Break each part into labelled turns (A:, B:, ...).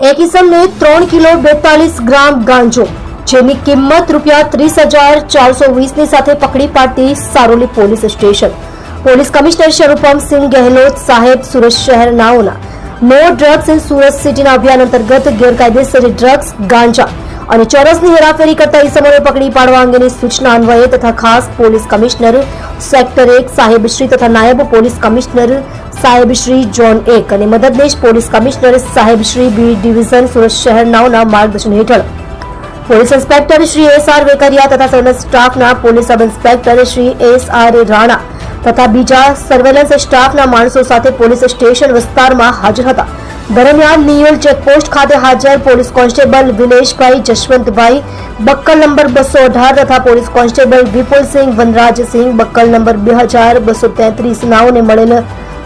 A: એક ઇસમને 3 કિલો 42 ગ્રામ ગાંજો જેની કિંમત ₹30,420 સાથે પકડી પાડતી Saroli police station police commissioner શરૂપમસિંહ ગહેલોત સાહેબ સુરત શહેરનાઓના નો ડ્રગ્સ ઇન સુરત સિટીના અભિયાન અંતર્ગત ગેરકાયદેસર ડ્રગ્સ ગાંજા અને ચરસની હેરાફેરી કરતા ઇસમોને પકડી પાડવા અંગેની સૂચના અન્વયે તથા ખાસ પોલીસ કમિશનર સેક્ટર 1 સાહેબશ્રી તથા નાયબ પોલીસ કમિશનર સાહેબશ્રી ઝોન 1 અને મદદનીશ પોલીસ કમિશનર સાહેબશ્રી બી ડિવિઝન સુરત શહેરનાઓના માર્ગદર્શન હેઠળ police inspector Shri S R. Vekariya તથા સર્વેલન્સ સ્ટાફના police sub inspector Shri S R. Rana તથા બીજા સર્વેલન્સ સ્ટાફના માણસો સાથે પોલીસ સ્ટેશન વિસ્તારમાં હાજર હતા. દરમિયાન નિયોલ ચેકપોસ્ટ ખાતે હાજર પોલીસ કોન્સ્ટેબલ વિલેશભાઈ જશવંતભાઈ બક્કલ નંબર 218 તથા police constable Vipulsinh Vanrajsinh બક્કલ number 2233 નાઓને મળેલ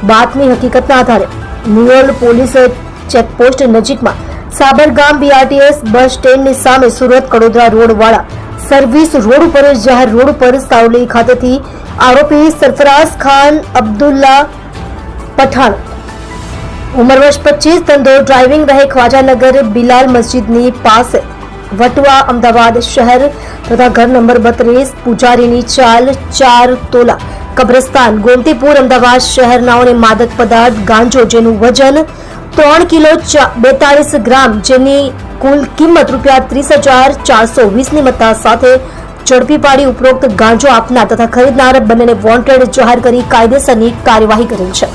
A: બાતમી હકીકતના આધારે નિયોલ પોલીસ ચેકપોસ્ટ નજીકમાં સાબરગામ બીઆરટીએસ બસ સ્ટેન્ડની સામે સુરત કડોદરા રોડ વાળા સર્વિસ રોડ ઉપર જાહેર રોડ ઉપર સાવલી ખાતેથી આરોપી સરફરાઝ ખાન અબ્દુલ્લા પઠાણ ઉંમર વર્ષ 25 ધંધો ડ્રાઇવિંગ રહે ખ્વાજાનગર બિલાલ મસ્જિદની પાસે વટવા અમદાવાદ શહેર તથા ઘર નંબર 32 પૂજારીની ચાલ 4 તોલા કબ્રસ્તાન ગોમતીપુર અમદાવાદ શહેરનાઓને માદક પદાર્થ ગાંજો જેનું વજન 3 કિલો 42 ગ્રામ જેની કુલ કિંમત ₹30,420 ની મત્તા સાથે ઝડપી પાડી ઉપરોક્ત ગાંજો આપનાર તથા ખરીદનાર બંનેને વોન્ટેડ જાહેર કરી કાયદેસરની કાર્યવાહી કરેલ છે.